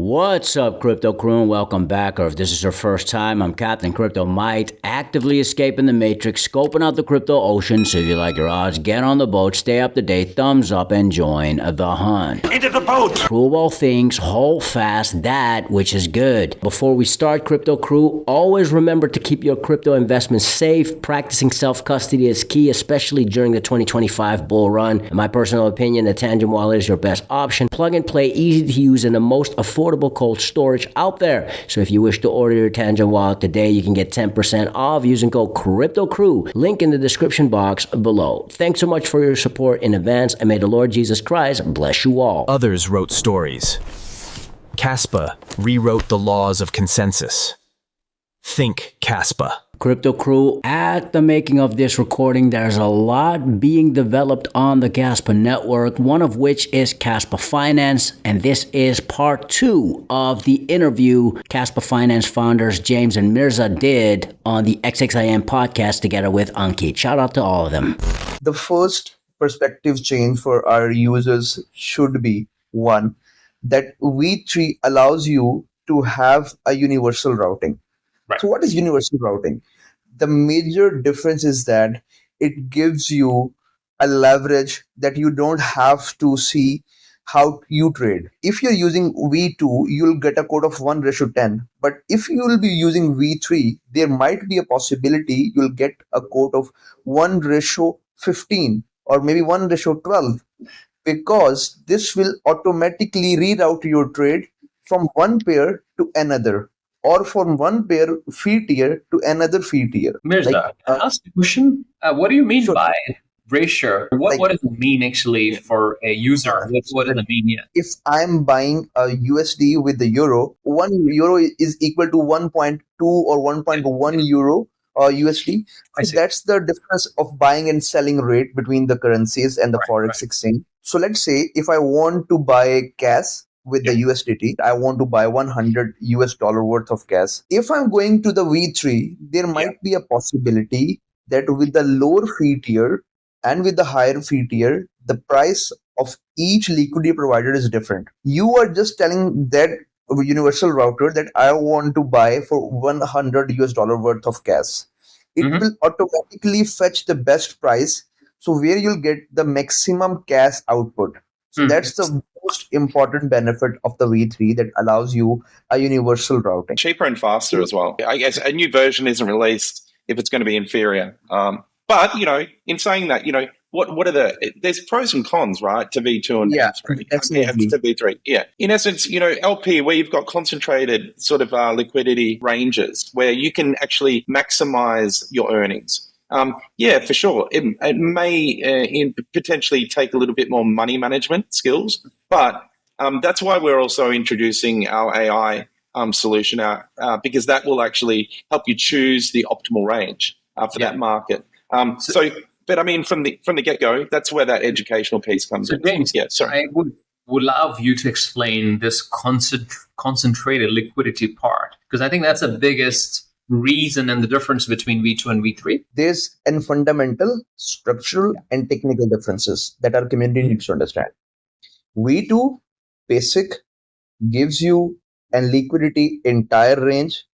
What's up, Crypto Crew, and welcome back. Or if this is your first time, I'm Captain Crypto Mite, actively escaping the matrix, scoping out the crypto ocean. So if you like your odds, get on the boat, stay up to date, thumbs up, and join the hunt. Into the boat! Crew of all things, hold fast that which is good. Before we start, Crypto Crew, always remember to keep your crypto investments safe. Practicing self-custody is key, especially during the 2025 bull run. In my personal opinion, the Tangent Wallet is your best option. Plug and play, easy to use, and the most affordable cold storage out there. So if you wish to order your Tangent Wallet today, you can get 10% off using code CryptoCrew. Link in the description box below. Thanks so much for your support in advance, and may the Lord Jesus Christ bless you all. Others wrote stories. Kaspa rewrote the laws of consensus. Think Kaspa. Crypto Crew, at the making of this recording, there's a lot being developed on the Kaspa network, one of which is Kaspa Finance, and this is part 2 of the interview Kaspa Finance founders James and Mirza did on the XXIM Podcast together with Ankit. Shout out to all of them. The first perspective change for our users should be, one, that V3 allows you to have a universal routing. Right. So what is universal routing? The major difference is that it gives you a leverage that you don't have to see how you trade. If you're using V2, you'll get a code of 1:10. But if you will be using V3, there might be a possibility you'll get a code of 1:15 or maybe 1:12, because this will automatically reroute your trade from one pair to another, or from one pair fee tier to another fee tier. Mirza, can I ask a question? What do you mean by ratio? What does it mean actually for a user? What does it mean here? If I'm buying a USD with the euro, 1 euro is equal to 1.2 or 1.1 euro USD. So that's the difference of buying and selling rate between the currencies and the Forex exchange. So let's say if I want to buy cash with the USDT, I want to buy $100 worth of cash. If I'm going to the V3, there might be a possibility that with the lower fee tier and with the higher fee tier, the price of each liquidity provider is different. You are just telling that universal router that I want to buy for $100 worth of cash. It will automatically fetch the best price, so where you'll get the maximum cash output. So that's the most important benefit of the V3 that allows you a universal routing. Cheaper and faster as well. I guess a new version isn't released if it's going to be inferior. But, in saying that, what are there's pros and cons, right, to V2 and V3. Definitely. To V3. Yeah. In essence, LP, where you've got concentrated sort of liquidity ranges where you can actually maximize your earnings. For sure. It may potentially take a little bit more money management skills, but that's why we're also introducing our AI solution out, because that will actually help you choose the optimal range for that market. But I mean, from the get-go, that's where that educational piece comes in. James, I would love you to explain this concentrated liquidity part, because I think that's the biggest reason and the difference between V2 and V3. There's fundamental, structural, and technical differences that our community needs to understand. V2 basic gives you a liquidity entire range.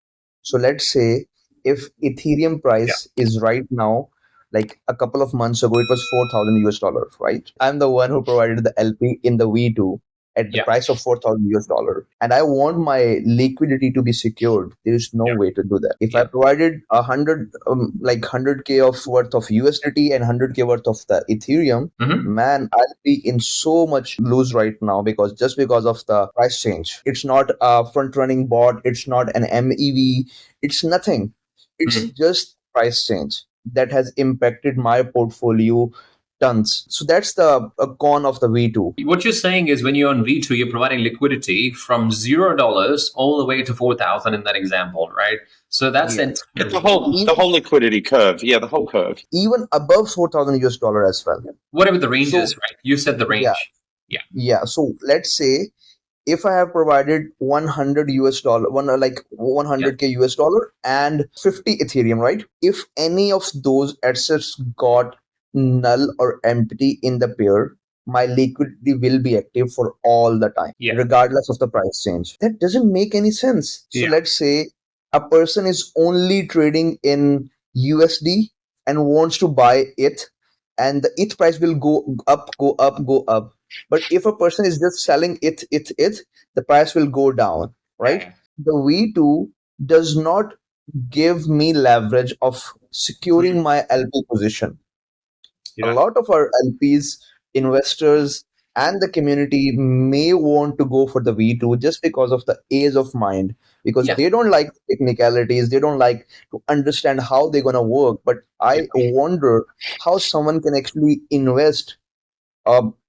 So let's say if Ethereum price is right now, like a couple of months ago, it was $4,000, right? I'm the one who provided the LP in the V2 at the price of $4,000, and I want my liquidity to be secured. There is no way to do that. If I provided 100K of worth of USDT and 100K worth of the Ethereum, man, I'll be in so much lose right now because of the price change. It's not a front running bot. It's not an MEV. It's nothing. It's just price change that has impacted my portfolio tons. So that's the con of the V2. What you're saying is when you're on V2, you're providing liquidity from $0 all the way to 4,000 in that example, right? So that's the whole liquidity curve. Yeah, the whole curve. Even above $4,000 as well. Whatever the range is, right? You said the range. Yeah. So let's say if I have provided $100 $100K and 50 Ethereum, right? If any of those assets got null or empty in the pair, my liquidity will be active for all the time, regardless of the price change. That doesn't make any sense. So let's say a person is only trading in USD and wants to buy it, and the ETH price will go up, go up, go up. But if a person is just selling it, the price will go down, right? The V2 does not give me leverage of securing my LP position. A lot of our LPs, investors, and the community may want to go for the V2 just because of the ease of mind, because they don't like technicalities, they don't like to understand how they're going to work. But I wonder how someone can actually invest.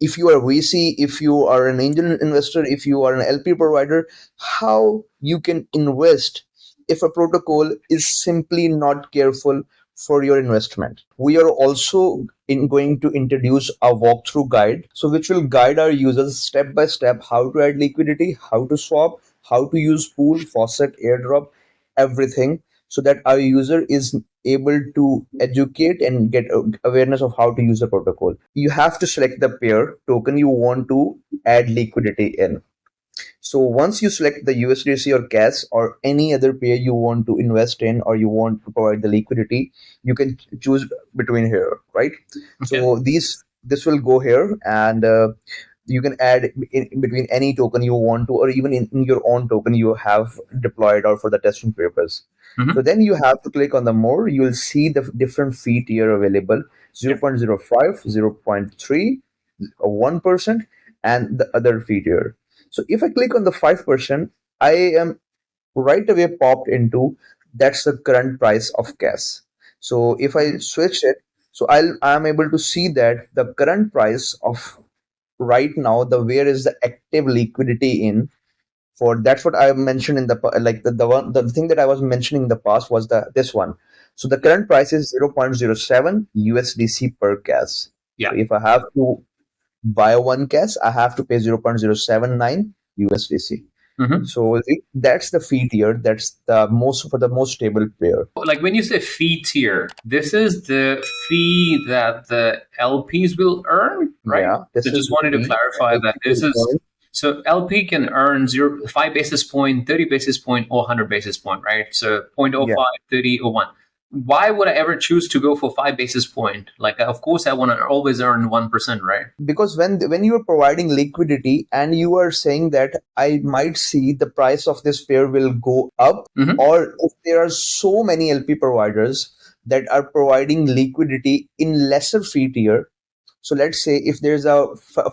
If you are a VC, if you are an angel investor, if you are an LP provider, how you can invest if a protocol is simply not careful for your investment. We are also going to introduce a walkthrough guide, so which will guide our users step by step how to add liquidity, how to swap, how to use pool, faucet, airdrop, everything, so that our user is able to educate and get awareness of how to use the protocol. You have to select the pair token you want to add liquidity in. So once you select the USDC or CAS or any other pair you want to invest in or you want to provide the liquidity, you can choose between here, right? So this will go here, and you can add in between any token you want to, or even in your own token you have deployed or for the testing purpose. So then you have to click on the more. You will see the different fee tier available: 0.05, 0.3, 1%, and the other fee tier. So if I click on the 5%, I am right away popped into that's the current price of CAS. So if I switch it, so I'm able to see that the current price of right now, the where is the active liquidity in. For that's what I mentioned in the like the thing that I was mentioning in the past was this one. So the current price is 0.07 USDC per CAS. So if I have to buy one CAS, I have to pay 0.079 USDC. So that's the fee tier. That's the most stable pair. Like when you say fee tier, this is the fee that the LPs will earn, right? Yeah. So just wanted to clarify that this is. So LP can earn 5 basis point, 30 basis point, or 100 basis point, right? So 0.05, 30, or 1. Why would I ever choose to go for 5 basis point? Like, of course, I want to always earn 1%, right? Because when you are providing liquidity and you are saying that I might see the price of this pair will go up, or if there are so many LP providers that are providing liquidity in lesser fee tier. So let's say if there's a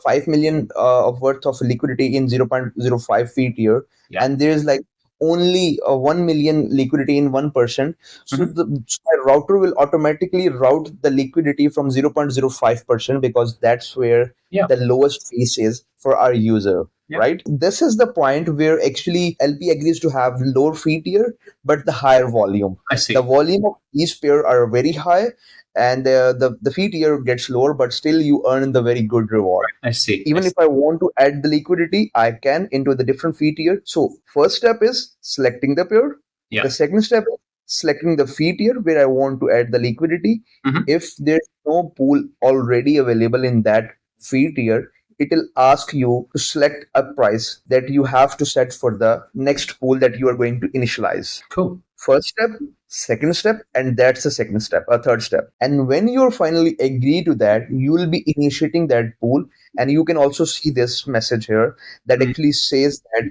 5 million of worth of liquidity in 0.05 fee tier, and there's like only 1 million liquidity in 1%, so my router will automatically route the liquidity from 0.05%, because that's where the lowest fees is for our user. Right? This is the point where actually LP agrees to have lower fee tier, but the higher volume. I see. The volume of each pair are very high, and the fee tier gets lower, but still you earn the very good reward. I see. Even if I want to add the liquidity, I can into the different fee tier. So first step is selecting the pair. The second step is selecting the fee tier where I want to add the liquidity. If there's no pool already available in that fee tier, it will ask you to select a price that you have to set for the next pool that you are going to initialize. Cool. First step, second step, and that's the second step, a third step. And when you finally agree to that, you will be initiating that pool. And you can also see this message here that actually says that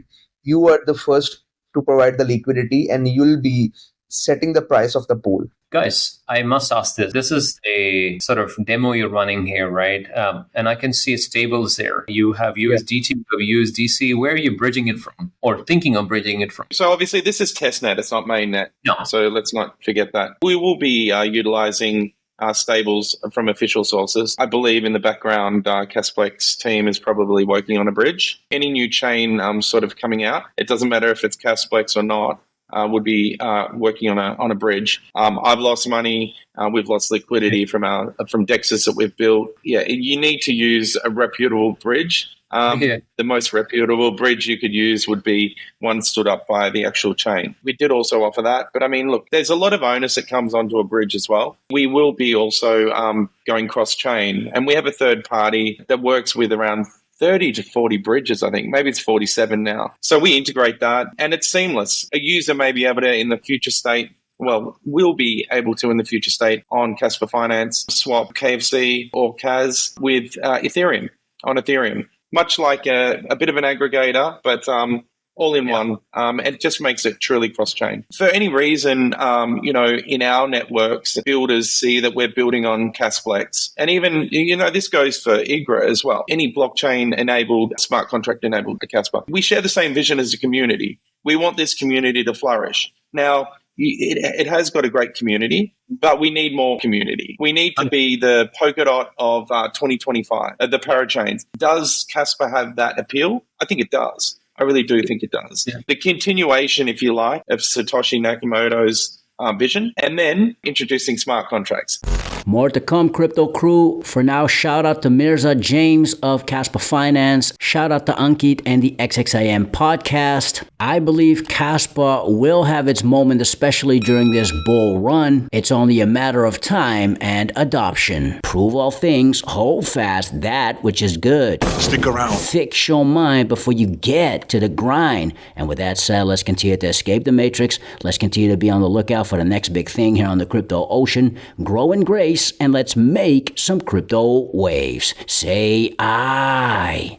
you are the first to provide the liquidity and you'll be setting the price of the pool. Guys, I must ask this. This is a sort of demo you're running here, right? And I can see stables there. You have USDT, you have USDC. Where are you bridging it from, or thinking of bridging it from? So obviously this is testnet. It's not mainnet. No. So let's not forget that. We will be utilizing stables from official sources. I believe in the background, Casplex team is probably working on a bridge. Any new chain sort of coming out, it doesn't matter if it's Casplex or not, would be working on a bridge. I've lost money. We've lost liquidity from Dexes that we've built. Yeah, you need to use a reputable bridge The most reputable bridge you could use would be one stood up by the actual chain. We did also offer that. But I mean, look, there's a lot of onus that comes onto a bridge as well. We will be also going cross-chain. And we have a third party that works with around 30 to 40 bridges, I think. Maybe it's 47 now. So we integrate that and it's seamless. A user may be able to, in the future state, we'll be able to in the future state on Kaspa Finance, swap KFC or KAS with Ethereum, on Ethereum. Much like a bit of an aggregator, but all in one. It just makes it truly cross-chain. For any reason, in our networks, builders see that we're building on Casplex. And even, this goes for IGRA as well. Any blockchain-enabled, smart contract-enabled Kaspa. We share the same vision as a community. We want this community to flourish. Now, it has got a great community, but we need more community. We need to be the Polkadot of 2025, the parachains. Does Kaspa have that appeal? I think it does. I really do think it does. Yeah. The continuation, if you like, of Satoshi Nakamoto's vision, and then introducing smart contracts. More to come, Crypto Crew. For now, shout out to Mirza James of Kaspa Finance. Shout out to Ankit and the XXIM Podcast. I believe Kaspa will have its moment, especially during this bull run. It's only a matter of time and adoption. Prove all things, hold fast that which is good. Stick around. Fix your mind before you get to the grind. And with that said, let's continue to escape the matrix. Let's continue to be on the lookout for the next big thing here on the crypto ocean. Grow in grace, and let's make some crypto waves. Say aye.